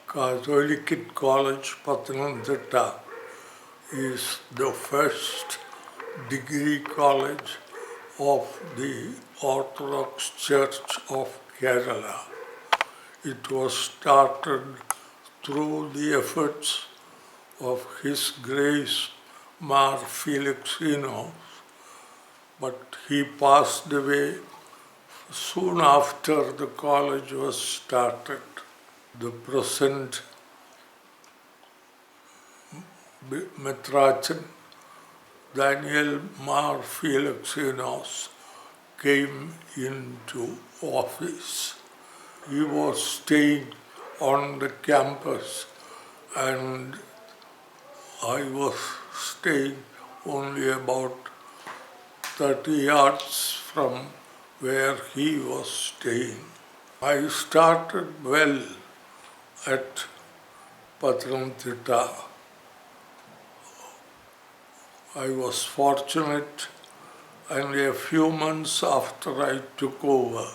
Catholicate College, Pathanamthitta is the first degree college of the Orthodox Church of Kerala. It was started through the efforts of His Grace Mar Felixino, but he passed away soon after the college was started. The present Metrachan Daniel Mar Felixinos came into office. He was staying on the campus and I was staying only about 30 yards from where he was staying. I started well at Pathanamthitta. I was fortunate, and a few months after I took over,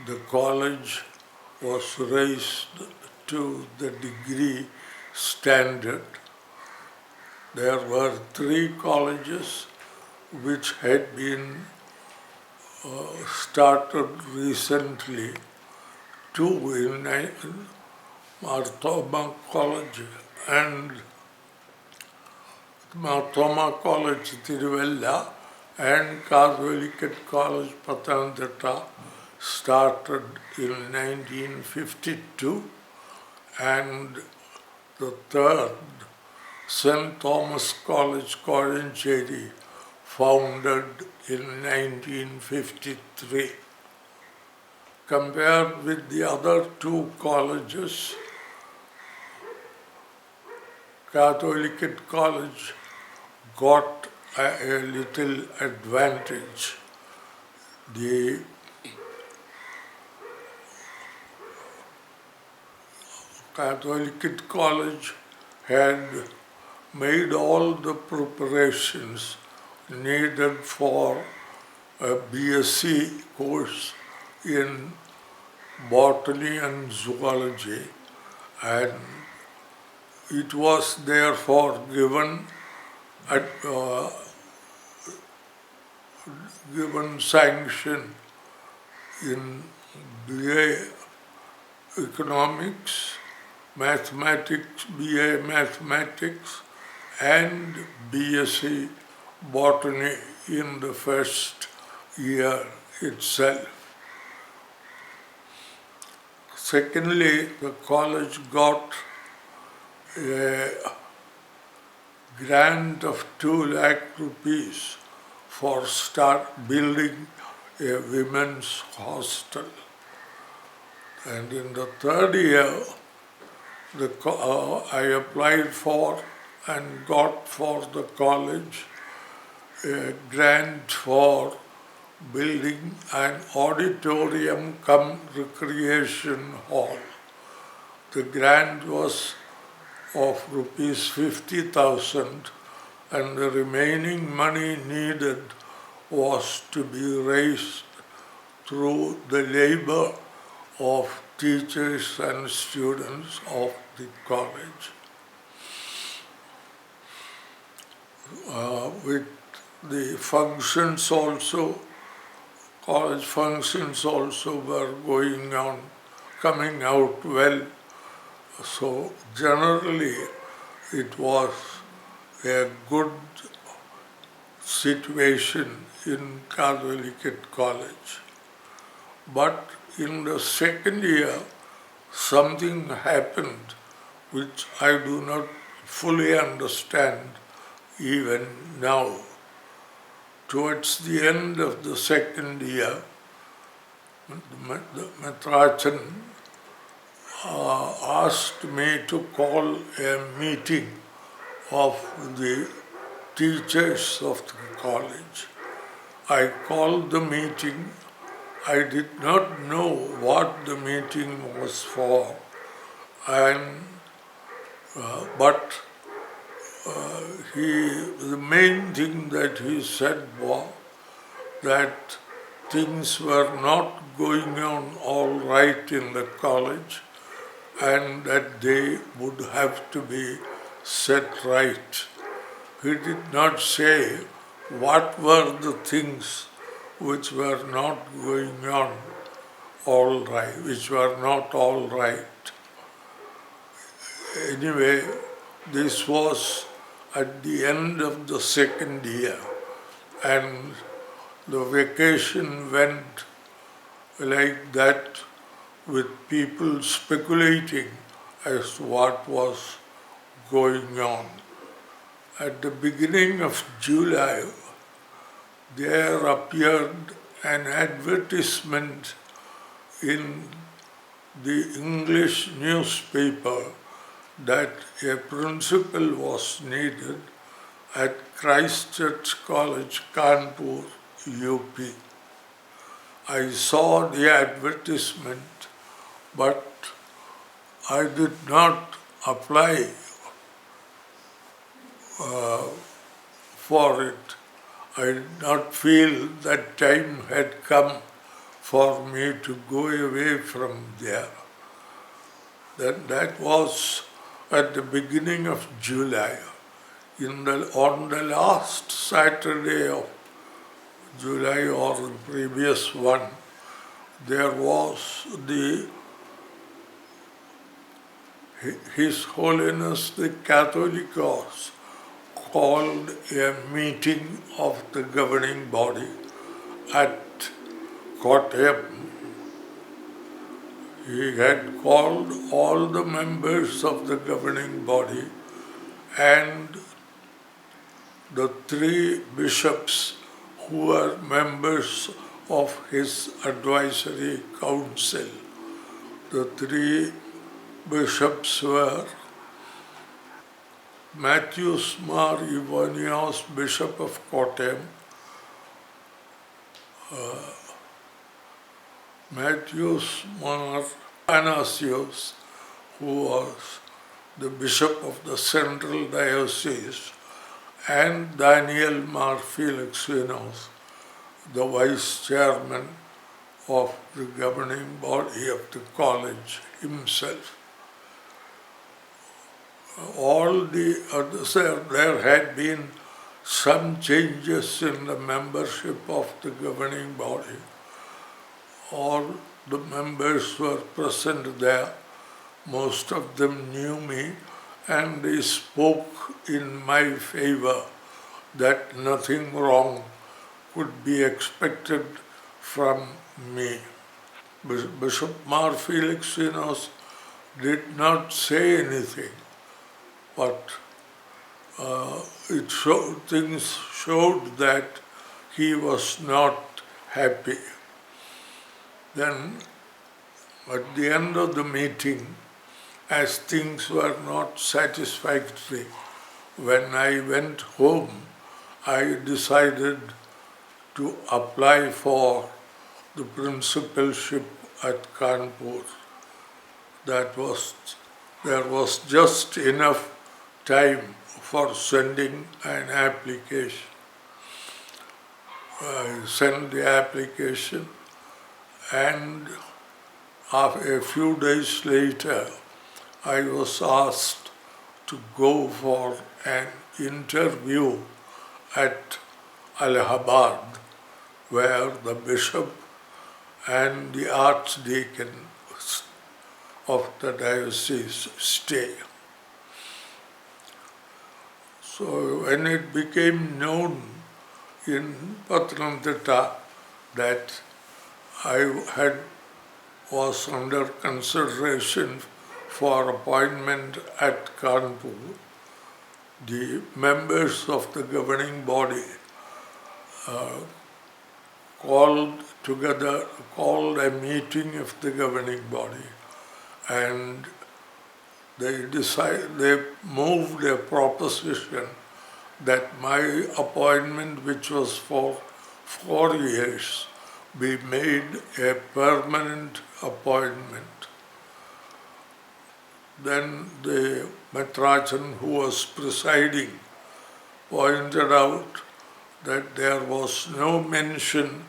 the college was raised to the degree standard. There were 3 colleges which had been started recently, 2 in Marthoma College and Marthoma College Tiruvalla and Catholicate College Pathanamthitta started in 1952, and the third, St. Thomas College Kottayam, founded in 1953. Compared with the other 2 colleges, Catholicate College got a little advantage. The Catholicate College had made all the preparations needed for a BSc course in botany and zoology, and it was therefore given sanction in BA Economics, Mathematics, BA Mathematics, and BSc Botany in the first year itself. Secondly, the college got a grant of 2 lakh rupees for building a women's hostel. And in the third year, I applied for and got for the college a grant for building an auditorium cum recreation hall. The grant was of rupees 50,000, and the remaining money needed was to be raised through the labor of teachers and students of the college. With the functions also, college functions also were coming out well. So generally it was a good situation in Catholicate College. But in the second year, something happened which I do not fully understand even now. Towards the end of the second year, the Metrachan asked me to call a meeting of the teachers of the college. I called the meeting. I did not know what the meeting was for, but the main thing that he said was that things were not going on all right in the college and that they would have to be set right. He did not say what were the things which were not going on all right, which were not all right. Anyway, this was at the end of the second year, and the vacation went like that, with people speculating as to what was going on. At the beginning of July, there appeared an advertisement in the English newspaper that a principal was needed at Christ Church College, Kanpur, UP. I saw the advertisement, but I did not apply for it. I did not feel that time had come for me to go away from there. That was at the beginning of July. On the last Saturday of July or the previous one, there was His Holiness the Catholicate called a meeting of the governing body at Kottayam. He had called all the members of the governing body and the three bishops who were members of his advisory council. The three bishops were Matthews Mar Ivanios, Bishop of Kottayam, Matthews Mar Athanasius, who was the Bishop of the Central Diocese, and Daniel Mar Felicinos, the Vice Chairman of the governing body of the college himself. All the others, there had been some changes in the membership of the governing body. All the members were present there. Most of them knew me, and they spoke in my favor that nothing wrong could be expected from me. Bishop Mar Felicinos did not say anything, but things showed that he was not happy. Then, at the end of the meeting, as things were not satisfactory, when I went home, I decided to apply for the principalship at Kanpur. There was just enough time for sending an application. I sent the application, and a few days later, I was asked to go for an interview at Allahabad, where the bishop and the archdeacon of the diocese stay. So when it became known in Pathanamthitta that I was under consideration for appointment at Kanpur, the members of the governing body called a meeting of the governing body, and they moved a proposition that my appointment, which was for 4 years, be made a permanent appointment. Then the Metrachan who was presiding pointed out that there was no mention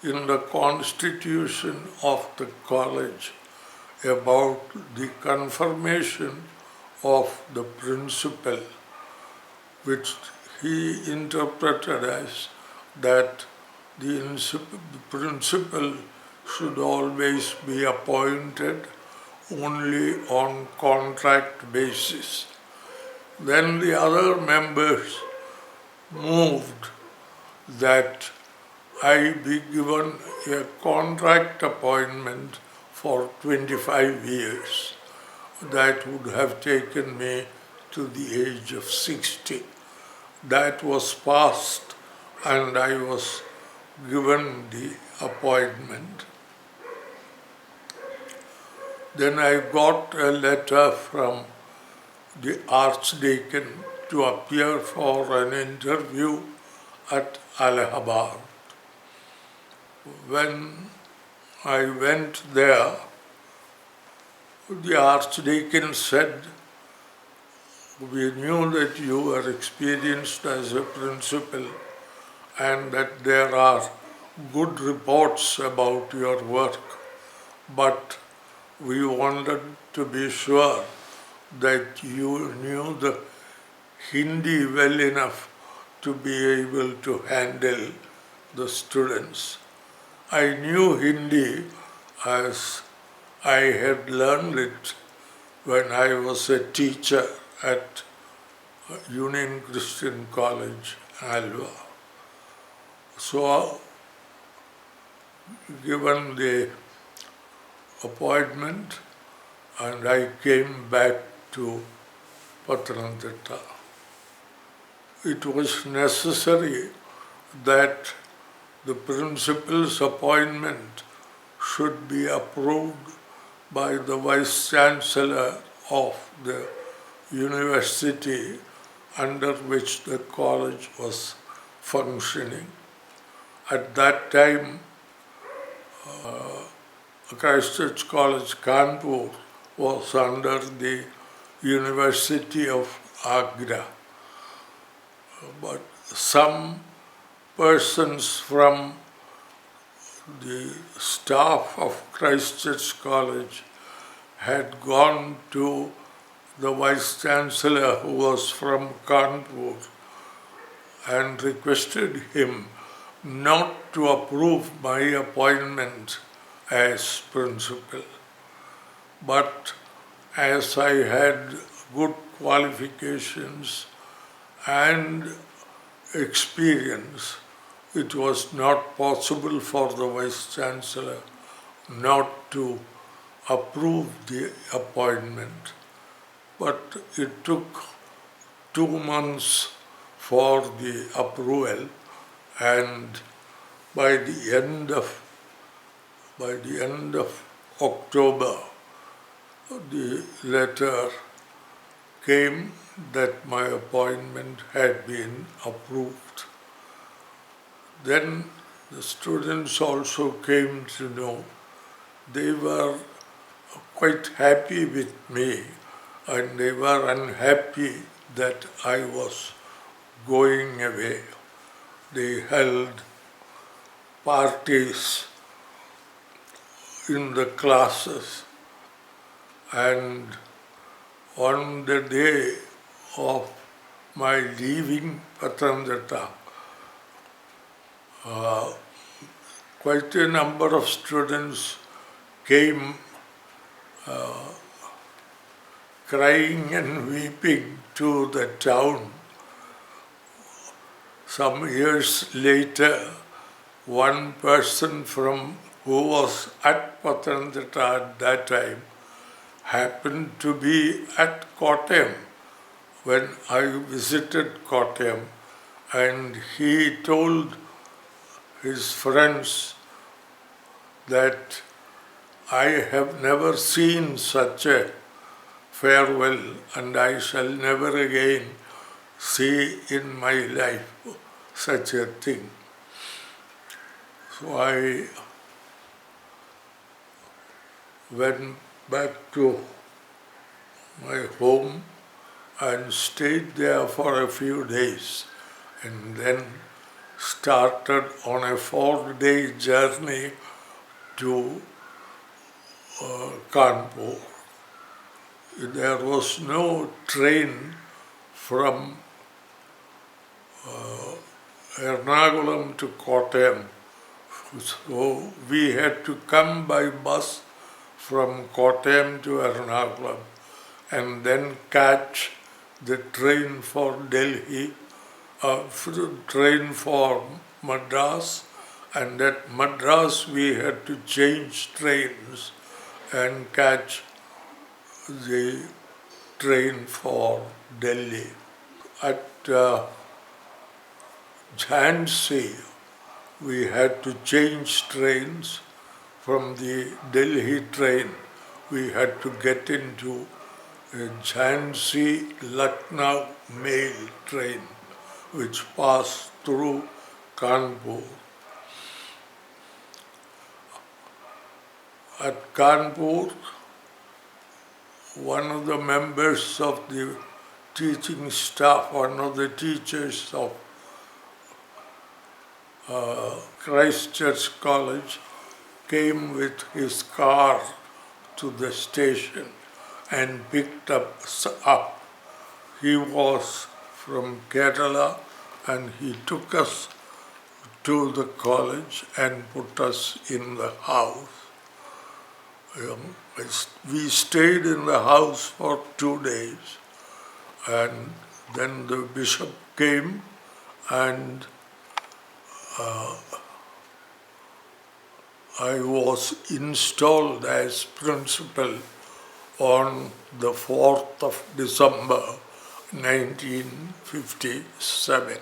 in the constitution of the college about the confirmation of the principal, which he interpreted as that the principal should always be appointed only on contract basis. Then the other members moved that I be given a contract appointment for 25 years. That would have taken me to the age of 60. That was passed and I was given the appointment. Then I got a letter from the Archdeacon to appear for an interview at Allahabad. When I went there, the Archdeacon said, "We knew that you were experienced as a principal and that there are good reports about your work, but we wanted to be sure that you knew the Hindi well enough to be able to handle the students." I knew Hindi as I had learned it when I was a teacher at Union Christian College, Alva. So, given the appointment, and I came back to Pathanamthitta. It was necessary that the principal's appointment should be approved by the Vice Chancellor of the university under which the college was functioning. At that time, Christ Church College, Kanpur, was under the University of Agra. But some persons from the staff of Christ Church College had gone to the Vice Chancellor, who was from Kanpur, and requested him not to approve my appointment as principal. But as I had good qualifications and experience, it was not possible for the Vice Chancellor not to approve the appointment. But it took 2 months for the approval, and by the end of October, the letter came that my appointment had been approved. Then the students also came to know. They were quite happy with me, and they were unhappy that I was going away. They held parties in the classes, and on the day of my leaving Pathanamthitta, quite a number of students came crying and weeping to the town. Some years later, one person who was at Pathanamthitta at that time happened to be at Kottayam when I visited Kottayam, and he told his friends that I have never seen such a farewell, and I shall never again see in my life such a thing. So I went back to my home and stayed there for a few days, and then started on a 4-day journey to Kanpur. There was no train from Ernakulam to Kottayam, so we had to come by bus from Kottayam to Ernakulam and then catch the train for Delhi, train for Madras, and at Madras we had to change trains and catch the train for Delhi. At Jhansi, we had to change trains. From the Delhi train, we had to get into a Jhansi Lucknow mail train which passed through Kanpur. At Kanpur, one of the members of the teaching staff, one of the teachers of Christ Church College, came with his car to the station and picked us up. He was from Kerala and he took us to the college and put us in the house. We stayed in the house for 2 days, and then the bishop came and I was installed as principal on the 4th of December 1957.